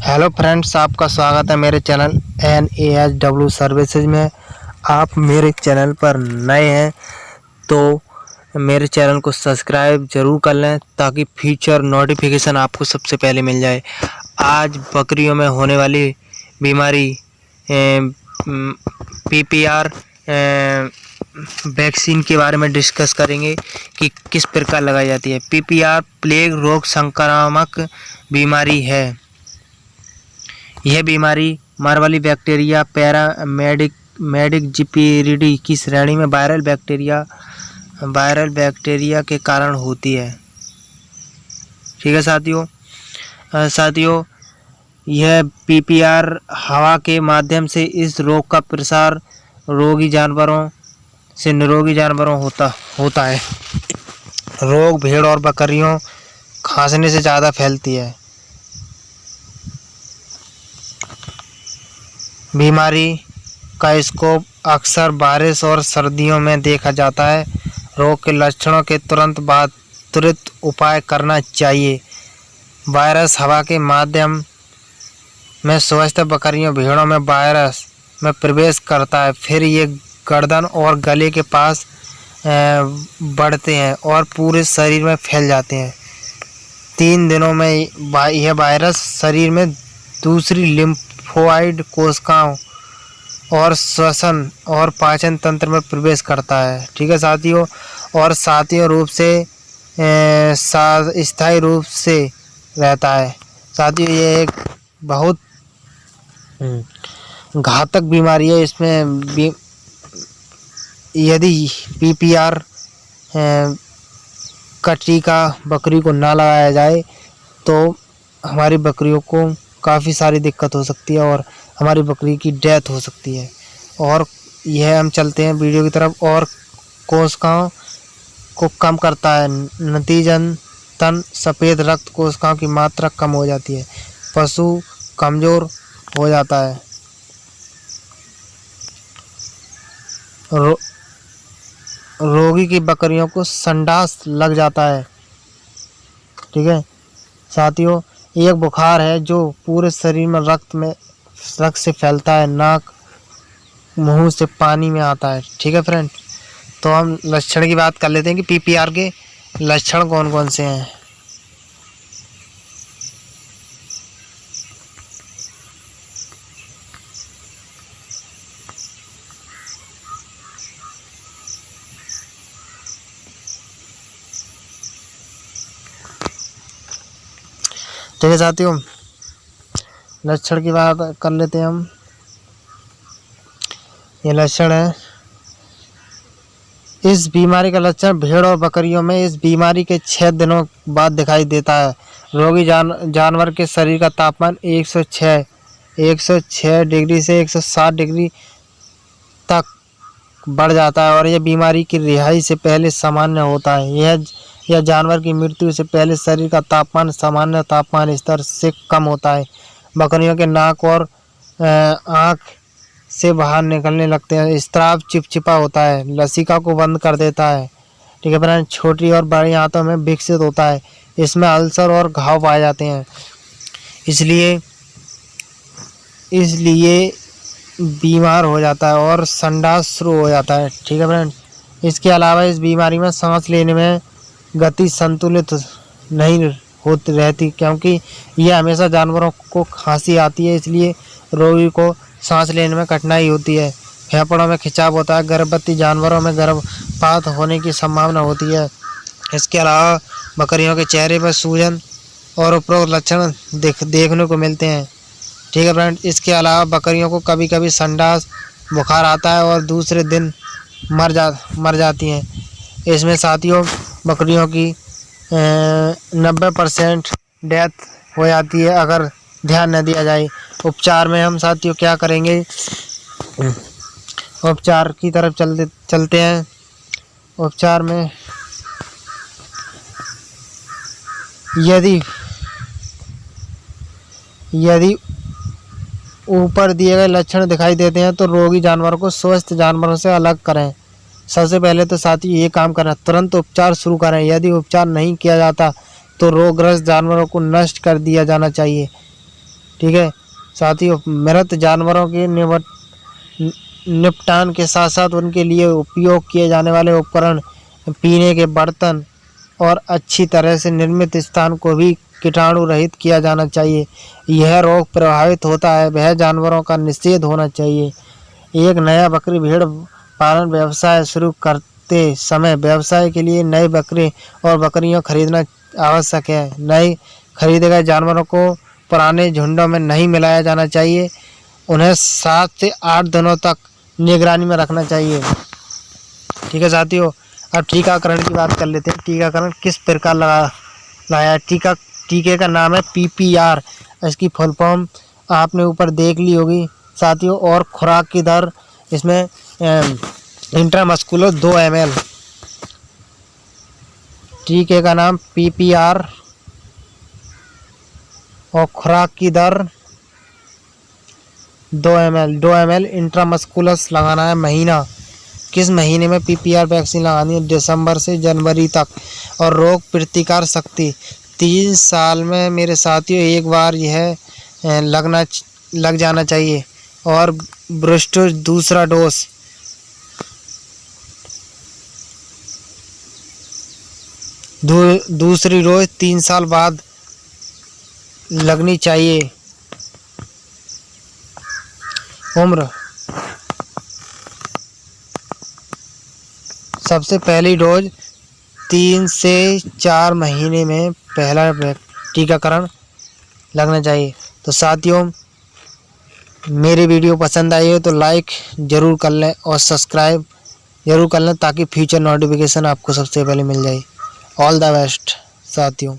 Hello friends, आपका स्वागत है मेरे चैनल NASW सर्विसेज में। आप मेरे चैनल पर नए हैं तो मेरे चैनल को सब्सक्राइब ज़रूर कर लें ताकि फ्यूचर नोटिफिकेशन आपको सबसे पहले मिल जाए। आज बकरियों में होने वाली बीमारी PPR वैक्सीन के बारे में डिस्कस करेंगे कि किस प्रकार लगाई जाती है। PPR प्लेग रोग संक्रामक बीमारी है। यह बीमारी मारवाली बैक्टीरिया मेडिजिप्टेरिडी की श्रेणी में वायरल बैक्टीरिया के कारण होती है। ठीक है साथियों, यह PPR हवा के माध्यम से इस रोग का प्रसार रोगी जानवरों से निरोगी जानवरों होता है। रोग भेड़ और बकरियों खांसने से ज़्यादा फैलती है। बीमारी का स्कोप अक्सर बारिश और सर्दियों में देखा जाता है। रोग के लक्षणों के तुरंत बाद त्वरित उपाय करना चाहिए। वायरस हवा के माध्यम में स्वस्थ बकरियों भेड़ों में वायरस में प्रवेश करता है, फिर ये गर्दन और गले के पास बढ़ते हैं और पूरे शरीर में फैल जाते हैं। 3 दिनों में यह वायरस शरीर में दूसरी लिम्फोइड कोशिकाओं और श्वसन और पाचन तंत्र में प्रवेश करता है। ठीक है साथियों, और स्थायी रूप से रहता है। साथियों, ये एक बहुत घातक बीमारी है। इसमें यदि PPR का टीका बकरी को ना लगाया जाए तो हमारी बकरियों को काफ़ी सारी दिक्कत हो सकती है और हमारी बकरी की डेथ हो सकती है। और यह हम चलते हैं वीडियो की तरफ। और कोशिकाओं को कम करता है, नतीजतन सफ़ेद रक्त कोशिकाओं की मात्रा कम हो जाती है, पशु कमज़ोर हो जाता है। रोगी की बकरियों को संडास लग जाता है। ठीक है साथियों, एक बुखार है जो पूरे शरीर में रक्त से फैलता है, नाक मुंह से पानी में आता है। ठीक है फ्रेंड, तो हम लक्षण की बात कर लेते हैं कि PPR के लक्षण कौन कौन से हैं। ठीक है साथियों, लक्षण की बात कर लेते हैं हम। ये लक्षण है, इस बीमारी का लक्षण भेड़ और बकरियों में इस बीमारी के 6 दिनों बाद दिखाई देता है। रोगी जानवर के शरीर का तापमान 106 डिग्री से 160 डिग्री तक बढ़ जाता है और यह बीमारी की रिहाई से पहले सामान्य होता है। यह जानवर की मृत्यु से पहले शरीर का तापमान सामान्य तापमान स्तर से कम होता है। बकरियों के नाक और आँख से बाहर निकलने लगते हैं। स्राव चिपचिपा होता है, लसिका को बंद कर देता है। ठीक है फ्रेंड, छोटी और बड़ी आंतों में विकसित होता है। इसमें अल्सर और घाव पाए जाते हैं, इसलिए बीमार हो जाता है और संडास शुरू हो जाता है। ठीक है फ्रेंड, इसके अलावा इस बीमारी में सांस लेने में गति संतुलित नहीं होती रहती, क्योंकि यह हमेशा जानवरों को खांसी आती है, इसलिए रोगी को सांस लेने में कठिनाई होती है। फेफड़ों में खिंचाव होता है। गर्भवती जानवरों में गर्भपात होने की संभावना होती है। इसके अलावा बकरियों के चेहरे पर सूजन और उपरोक्त लक्षण देखने को मिलते हैं। ठीक है फ्रेंड, इसके अलावा बकरियों को कभी कभी संडास बुखार आता है और दूसरे दिन मर जाती हैं। इसमें साथियों बकरियों की 90% डेथ हो जाती है अगर ध्यान न दिया जाए। उपचार में हम साथियों क्या करेंगे, उपचार की तरफ चलते हैं। उपचार में यदि ऊपर दिए गए लक्षण दिखाई देते हैं तो रोगी जानवरों को स्वस्थ जानवरों से अलग करें। सबसे पहले तो साथियों ये काम करना, तुरंत उपचार शुरू करें। यदि उपचार नहीं किया जाता तो रोगग्रस्त जानवरों को नष्ट कर दिया जाना चाहिए। ठीक है साथियों, मृत जानवरों के निपटान के साथ साथ उनके लिए उपयोग किए जाने वाले उपकरण, पीने के बर्तन और अच्छी तरह से निर्मित स्थान को भी कीटाणु रहित किया जाना चाहिए। यह रोग प्रभावित होता है वह जानवरों का निषेध होना चाहिए। एक नया बकरी भेड़ पालन व्यवसाय शुरू करते समय व्यवसाय के लिए नए बकरे और बकरियां खरीदना आवश्यक है। नए खरीदे गए जानवरों को पुराने झुंडों में नहीं मिलाया जाना चाहिए। उन्हें 7 से 8 दिनों तक निगरानी में रखना चाहिए। ठीक है साथियों, अब टीकाकरण की बात कर लेते हैं। टीकाकरण किस प्रकार लगाया। टीके का नाम है PPR। इसकी फुल फॉर्म आपने ऊपर देख ली होगी साथियों। और खुराक की दर इसमें इंट्रामस्कुलर 2 ml। टीके का नाम PPR और खुराक की दर 2 ml इंट्रामस्कुलस लगाना है। महीना, किस महीने में PPR वैक्सीन लगानी है। दिसंबर से जनवरी तक। और रोग प्रतिकार शक्ति 3 साल में मेरे साथियों एक बार यह लग जाना चाहिए। और बूस्टर दूसरा डोज दूसरी डोज 3 साल बाद लगनी चाहिए। उम्र, सबसे पहली डोज 3 से 4 महीने में पहला टीकाकरण लगना चाहिए। तो साथियों, मेरी वीडियो पसंद आई हो तो लाइक ज़रूर कर लें और सब्सक्राइब ज़रूर कर लें ताकि फ्यूचर नोटिफिकेशन आपको सबसे पहले मिल जाए। ऑल द बेस्ट साथियों।